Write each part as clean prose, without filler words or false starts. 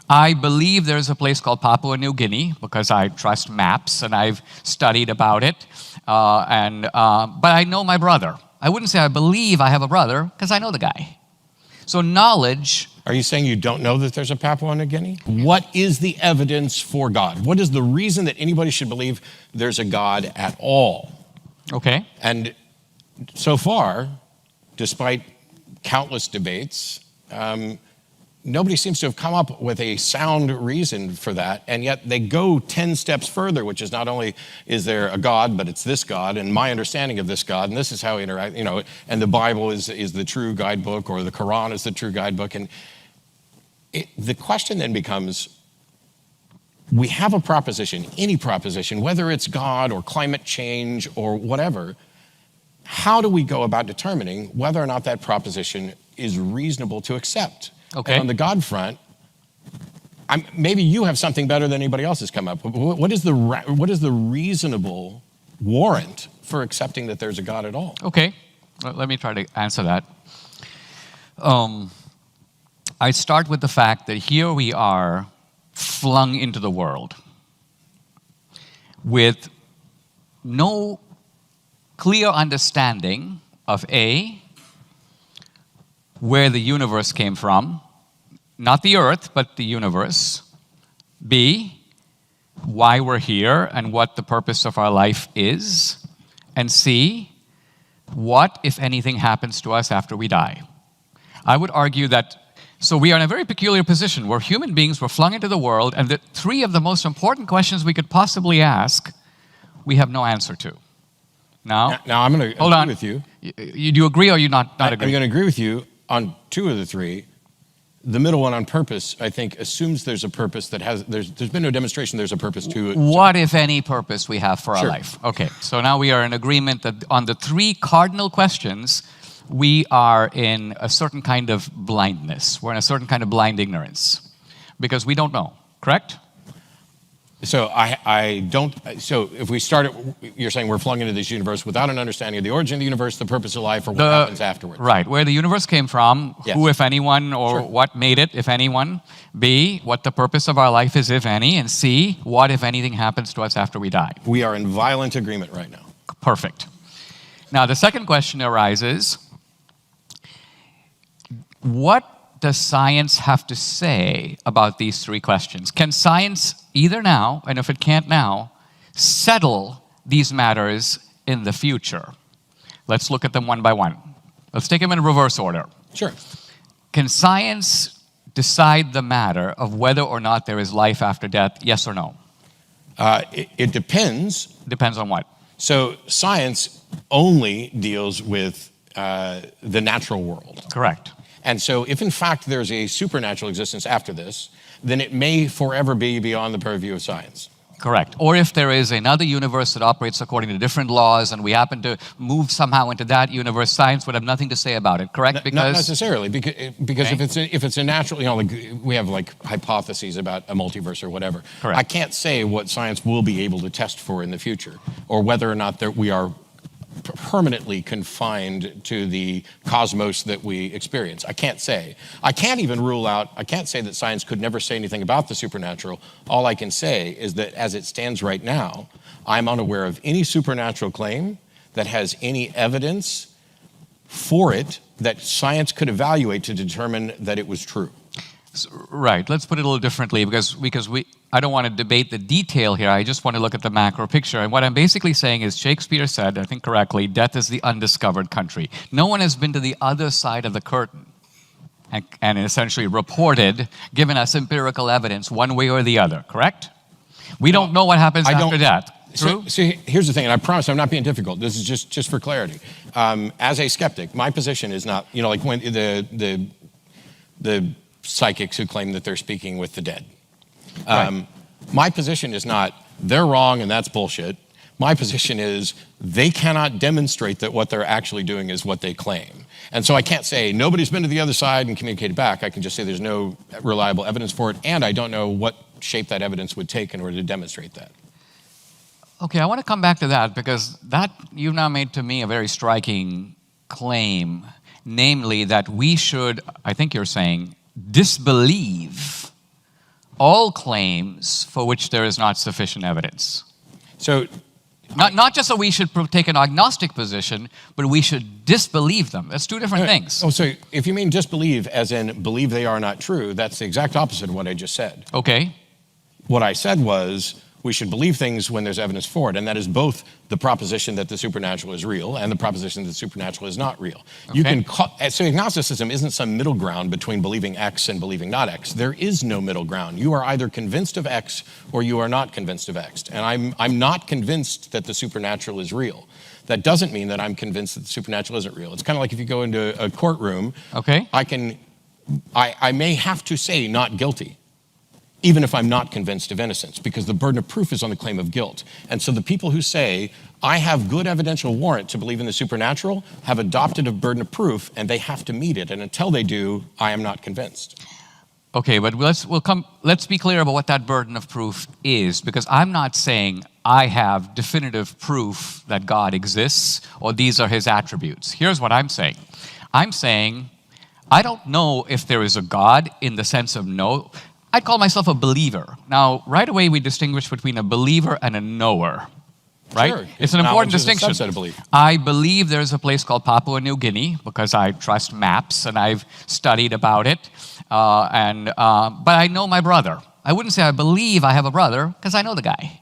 I believe there's a place called Papua New Guinea because I trust maps and I've studied about it. But I know my brother. I wouldn't say I believe I have a brother because I know the guy. So knowledge... Are you saying you don't know that there's a Papua New Guinea? What is the evidence for God? What is the reason that anybody should believe there's a God at all? Okay. And so far, despite countless debates, nobody seems to have come up with a sound reason for that, and yet they go 10 steps further, which is not only is there a God, but it's this God, and my understanding of this God, and this is how we interact, and the Bible is the true guidebook, or the Quran is the true guidebook, and the question then becomes, we have a proposition, any proposition, whether it's God or climate change or whatever, how do we go about determining whether or not that proposition is reasonable to accept? Okay. And on the God front, maybe you have something better than anybody else has come up with. What is the reasonable warrant for accepting that there's a God at all? Okay, let me try to answer that. I start with the fact that here we are flung into the world with no clear understanding of A, where the universe came from, not the earth, but the universe. B, why we're here and what the purpose of our life is. And C, what, if anything, happens to us after we die. I would argue that, so we are in a very peculiar position where human beings were flung into the world, and the three of the most important questions we could possibly ask, we have no answer to. Now I'm going to agree with you. Do you agree or you not agree? I'm going to agree with you on two of the three. The middle one on purpose, I think, assumes there's a purpose that there's been no demonstration there's a purpose to it. What, if any, purpose we have for our Sure. life? Okay, so now we are in agreement that on the three cardinal questions, we are in a certain kind of blindness. We're in a certain kind of blind ignorance because we don't know, correct? So so if we start you're saying we're flung into this universe without an understanding of the origin of the universe, the purpose of life, or what happens afterwards. Right, where the universe came from, Yes. who, if anyone, or Sure. what made it, if anyone. B, what the purpose of our life is, if any. And C, what, if anything, happens to us after we die. We are in violent agreement right now. Perfect. Now, the second question arises, what does science have to say about these three questions? Can science either now, and if it can't now, settle these matters in the future? Let's look at them one by one. Let's take them in reverse order. Sure. Can science decide the matter of whether or not there is life after death, yes or no? It depends. Depends on what? So science only deals with the natural world. Correct. And so if in fact there's a supernatural existence after this, then it may forever be beyond the purview of science. Correct. Or if there is another universe that operates according to different laws and we happen to move somehow into that universe, science would have nothing to say about it, correct? Not necessarily, because Okay. if it's a natural, like we have like hypotheses about a multiverse or whatever. Correct. I can't say what science will be able to test for in the future, or whether or not we are permanently confined to the cosmos that we experience. I can't say. I can't say that science could never say anything about the supernatural. All I can say is that as it stands right now, I'm unaware of any supernatural claim that has any evidence for it that science could evaluate to determine that it was true. Right. Let's put it a little differently because I don't want to debate the detail here. I just want to look at the macro picture. And what I'm basically saying is Shakespeare said, I think correctly, death is the undiscovered country. No one has been to the other side of the curtain and essentially reported, given us empirical evidence one way or the other, correct? We don't know what happens after death. True? So here's the thing, and I promise I'm not being difficult. This is just for clarity. As a skeptic, my position is not, like when the psychics who claim that they're speaking with the dead. Right. My position is not, they're wrong and that's bullshit. My position is they cannot demonstrate that what they're actually doing is what they claim. And so I can't say nobody's been to the other side and communicated back. I can just say there's no reliable evidence for it, and I don't know what shape that evidence would take in order to demonstrate that. Okay, I want to come back to that because that you've now made to me a very striking claim, namely that we should, I think you're saying, disbelieve all claims for which there is not sufficient evidence. So Not just that we should take an agnostic position, but we should disbelieve them. That's two different things. Oh, so if you mean disbelieve as in believe they are not true, that's the exact opposite of what I just said. Okay. What I said was we should believe things when there's evidence for it, and that is both the proposition that the supernatural is real and the proposition that the supernatural is not real. Okay. You can so agnosticism isn't some middle ground between believing X and believing not X. There is no middle ground. You are either convinced of X or you are not convinced of X. And I'm not convinced that the supernatural is real. That doesn't mean that I'm convinced that the supernatural isn't real. It's kind of like if you go into a courtroom, Okay. I may have to say not guilty, even if I'm not convinced of innocence, because the burden of proof is on the claim of guilt. And so the people who say, I have good evidential warrant to believe in the supernatural, have adopted a burden of proof, and they have to meet it. And until they do, I am not convinced. Okay, but let's be clear about what that burden of proof is, because I'm not saying I have definitive proof that God exists or these are his attributes. Here's what I'm saying. I'm saying I don't know if there is a God in the sense of no. I'd call myself a believer. Now, right away we distinguish between a believer and a knower, right? Sure. It's an important distinction. Subset of belief. I believe there's a place called Papua New Guinea because I trust maps and I've studied about it. But I know my brother. I wouldn't say I believe I have a brother because I know the guy.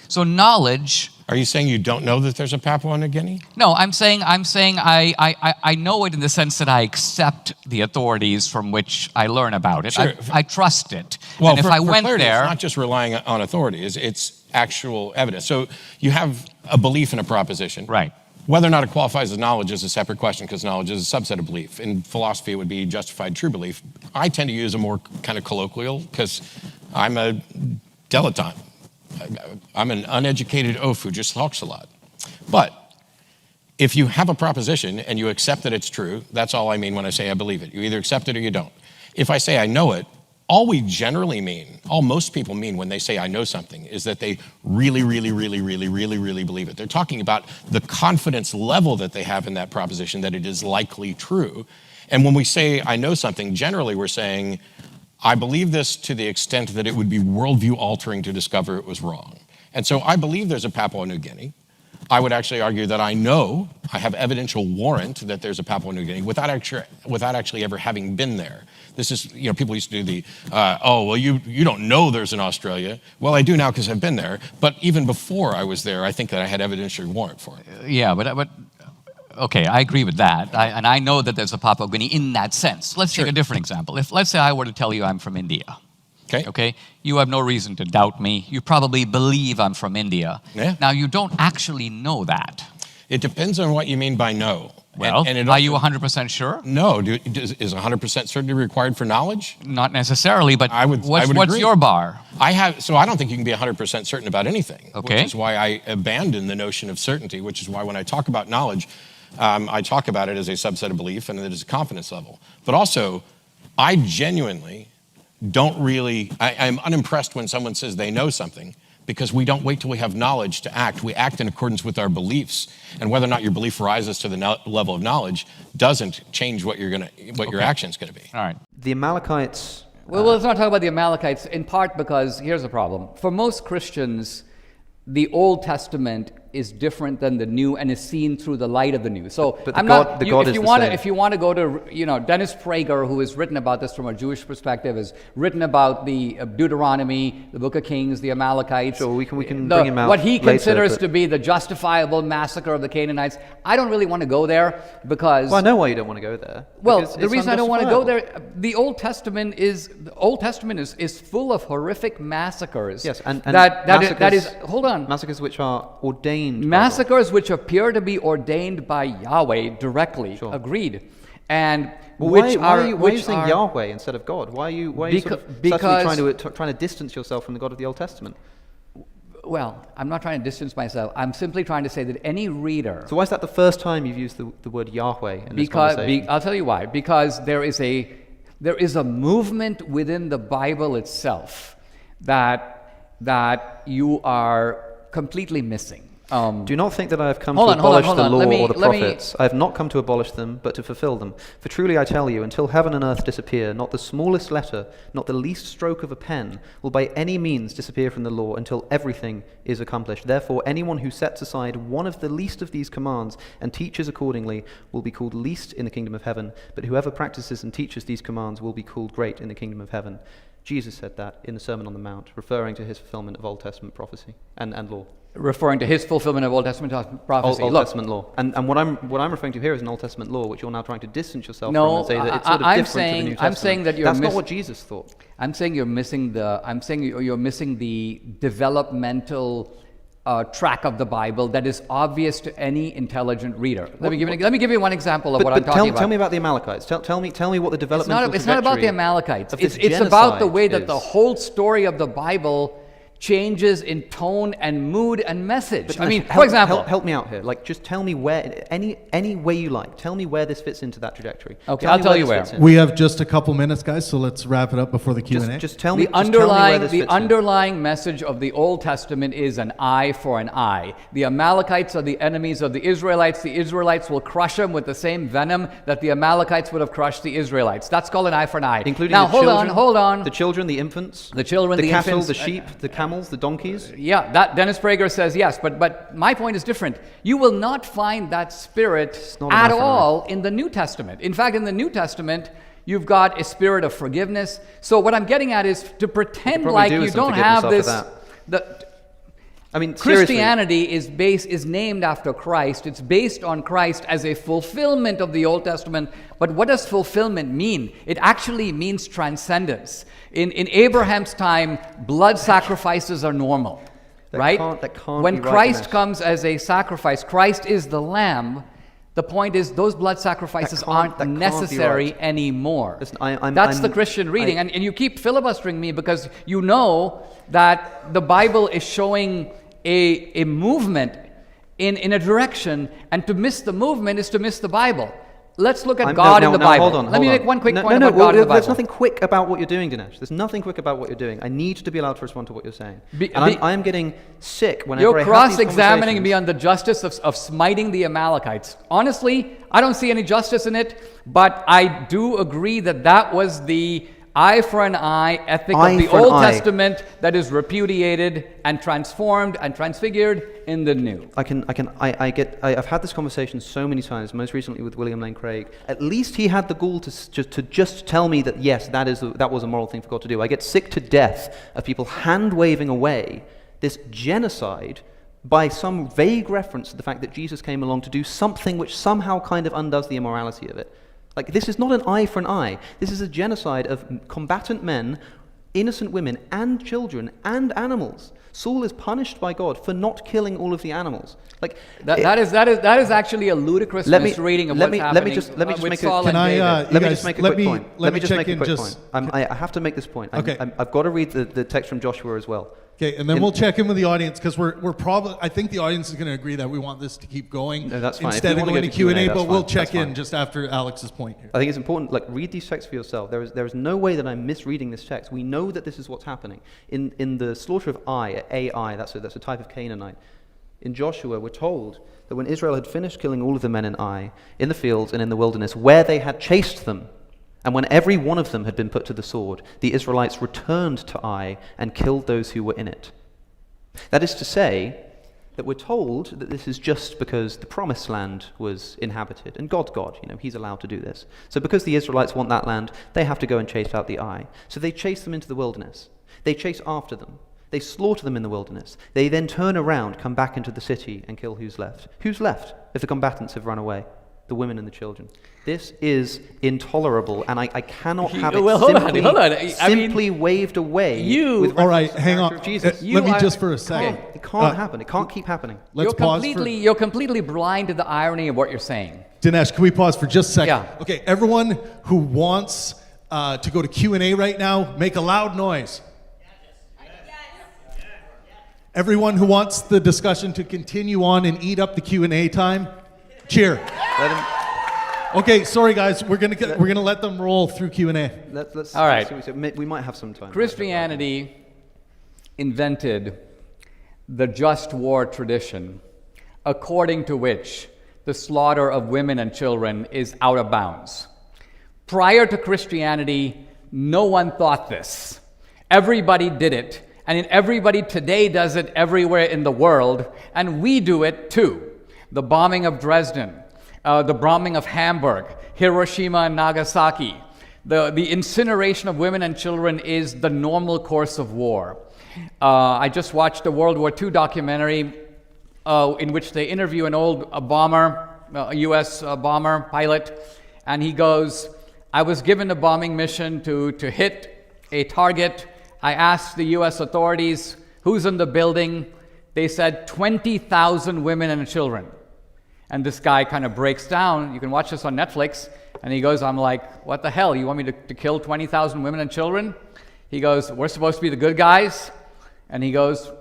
So knowledge. Are you saying you don't know that there's a Papua New Guinea? No, I'm saying I know it in the sense that I accept the authorities from which I learn about it. Sure. I trust it. Well, and if I went clarity, there, it's not just relying on authorities, it's actual evidence. So you have a belief in a proposition. right? Whether or not it qualifies as knowledge is a separate question because knowledge is a subset of belief. In philosophy, it would be justified true belief. I tend to use a more kind of colloquial because I'm a dilettante. I'm an uneducated oaf who just talks a lot. But if you have a proposition and you accept that it's true, that's all I mean when I say I believe it. You either accept it or you don't. If I say I know it, all we generally mean, all most people mean when they say I know something is that they really, really, really, really, really, really believe it. They're talking about the confidence level that they have in that proposition that it is likely true. And when we say I know something, generally we're saying I believe this to the extent that it would be worldview altering to discover it was wrong. And so I believe there's a Papua New Guinea. I would actually argue that I know, I have evidential warrant that there's a Papua New Guinea without actually ever having been there. This is, people used to do the, you don't know there's an Australia. Well, I do now because I've been there. But even before I was there, I think that I had evidential warrant for it. Yeah, but okay, I agree with that. And I know that there's a Papua New Guinea in that sense. Let's take a different example. Let's say I were to tell you I'm from India. Okay? You have no reason to doubt me. You probably believe I'm from India. Yeah. Now, you don't actually know that. It depends on what you mean by know. Well, are you 100% sure? No. Is 100% certainty required for knowledge? Not necessarily, but I would what's agree. your bar? So I don't think you can be 100% certain about anything. Okay. Which is why I abandon the notion of certainty, which is why when I talk about knowledge, I talk about it as a subset of belief and that it's a confidence level. But also, I genuinely don't really, I'm unimpressed when someone says they know something because we don't wait till we have knowledge to act. We act in accordance with our beliefs. And whether or not your belief rises to the level of knowledge doesn't change what your action's going to be. All right. The Amalekites... Well, let's not talk about the Amalekites, in part because here's the problem. For most Christians, the Old Testament is different than the New and is seen through the light of the New. So but if you want to go to, Dennis Prager, who has written about this from a Jewish perspective, has written about the Deuteronomy, the Book of Kings, the Amalekites. Sure, we can bring him out what he later, considers to be the justifiable massacre of the Canaanites. I don't really want to go there because... Well, I know why you don't want to go there. Well, the reason I don't want to go there, the Old Testament is full of horrific massacres. Yes, and that is hold on. Massacres which are ordained. Massacres which appear to be ordained by Yahweh directly. Sure. Agreed. And why are you saying Yahweh instead of God? Why are you trying to distance yourself from the God of the Old Testament? Well, I'm not trying to distance myself. I'm simply trying to say that any reader... So why is that the first time you've used the word Yahweh in this conversation? I'll tell you why. Because there is a movement within the Bible itself that you are completely missing. Do not think that I have come to abolish the law or the prophets. I have not come to abolish them, but to fulfill them. For truly I tell you, until heaven and earth disappear, not the smallest letter, not the least stroke of a pen, will by any means disappear from the law until everything is accomplished. Therefore, anyone who sets aside one of the least of these commands and teaches accordingly will be called least in the kingdom of heaven, but whoever practices and teaches these commands will be called great in the kingdom of heaven. Jesus said that in the Sermon on the Mount, referring to his fulfillment of Old Testament prophecy and law. Referring to his fulfillment of Old Testament prophecy. Old Testament law. And what I'm referring to here is an Old Testament law, which you're now trying to distance yourself from and say that it's sort of different to the New Testament. I'm saying that that's not what Jesus thought. I'm saying you're missing the developmental track of the Bible that is obvious to any intelligent reader. Let me give you one example of what I'm talking about. Tell me about the Amalekites. Tell me what the developmental It's not about the Amalekites. It's about the way that the whole story of the Bible changes in tone and mood and message. For example, help me out here. Like, just tell me where, any way you like. Tell me where this fits into that trajectory. Okay, I'll tell you where. We have just a couple minutes, guys, so let's wrap it up before the Q&A. Just tell me. The underlying message of the Old Testament is an eye for an eye. The Amalekites are the enemies of the Israelites. The Israelites will crush them with the same venom that the Amalekites would have crushed the Israelites. That's called an eye for an eye. Including now, the children, hold on. The children, the infants, the cattle, infants, the sheep, the camels, the donkeys. Yeah, that Dennis Prager says yes, but my point is different. You will not find that spirit at all in the New Testament. In fact, in the New Testament, you've got a spirit of forgiveness. So what I'm getting at is to pretend like you don't have this. Christianity is named after Christ. It's based on Christ as a fulfillment of the Old Testament. But what does fulfillment mean? It actually means transcendence. In Abraham's time, blood sacrifices are normal, right? When Christ comes as a sacrifice, Christ is the lamb. The point is, those blood sacrifices aren't necessary anymore. Listen, That's the Christian reading. And you keep filibustering me because you know that the Bible is showing a movement in a direction, and to miss the movement is to miss the Bible. Let's look at God in the Bible. Let me make one quick point about God in the Bible. There's nothing quick about what you're doing, Dinesh. There's nothing quick about what you're doing. I need to be allowed to respond to what you're saying. I am getting sick whenever I have these conversations. You're cross-examining me on the justice of smiting the Amalekites. Honestly, I don't see any justice in it, but I do agree that was the eye for an eye ethic of the Old Testament that is repudiated and transformed and transfigured in the New. I've had this conversation so many times, most recently with William Lane Craig. At least he had the gall to just tell me that yes, that was a moral thing for God to do. I get sick to death of people hand-waving away this genocide by some vague reference to the fact that Jesus came along to do something which somehow kind of undoes the immorality of it. Like, this is not an eye for an eye. This is a genocide of combatant men, innocent women, and children, and animals. Saul is punished by God for not killing all of the animals. Like that is actually a ludicrous misreading of what's happening. Let me just make a quick point. I have to make this point. Okay. I've got to read the text from Joshua as well. Okay, and then we'll check in with the audience because we're probably. I think the audience is going to agree that we want this to keep going. No, that's fine. Instead of going to Q&A, but we'll check in just after Alex's point here. I think it's important. Like, read these texts for yourself. There is no way that I'm misreading this text. We know that this is what's happening in the slaughter of Ai. That's a type of Canaanite. In Joshua, we're told that when Israel had finished killing all of the men in Ai, in the fields and in the wilderness, where they had chased them, and when every one of them had been put to the sword, the Israelites returned to Ai and killed those who were in it. That is to say, that we're told that this is just because the promised land was inhabited, and God's God, he's allowed to do this. So because the Israelites want that land, they have to go and chase out the Ai. So they chase them into the wilderness. They chase after them. They slaughter them in the wilderness. They then turn around, come back into the city, and kill who's left. Who's left if the combatants have run away? The women and the children. This is intolerable, and I cannot have it simply waved away. All right, hang on. Let me just for a second. It can't happen. It can't keep happening. Let's pause. You're completely blind to the irony of what you're saying. Dinesh, can we pause for just a second? Yeah. Okay, everyone who wants to go to Q&A right now, make a loud noise. Everyone who wants the discussion to continue on and eat up the Q&A time, cheer. Okay, sorry guys, we're gonna let them roll through Q&A. All right. We might have some time. Christianity invented the just war tradition according to which the slaughter of women and children is out of bounds. Prior to Christianity, no one thought this. Everybody did it, and everybody today does it everywhere in the world, and we do it too. The bombing of Dresden, the bombing of Hamburg, Hiroshima and Nagasaki, the incineration of women and children is the normal course of war. I just watched a World War II documentary in which they interview an old bomber, a U.S. bomber pilot, and he goes, I was given a bombing mission to hit a target. I asked the U.S. authorities, who's in the building? They said 20,000 women and children. And this guy kind of breaks down. You can watch this on Netflix. And he goes, I'm like, what the hell? You want me to kill 20,000 women and children? He goes, we're supposed to be the good guys. And he goes,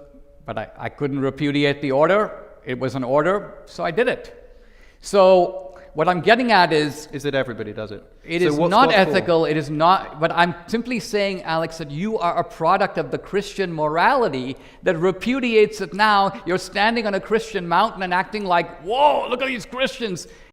but I couldn't repudiate the order. It was an order, so I did it. So what I'm getting at is that everybody does it. It is not ethical. It is not, but I'm simply saying, Alex, that you are a product of the Christian morality that repudiates it now. You're standing on a Christian mountain and acting like, whoa, look at these Christians.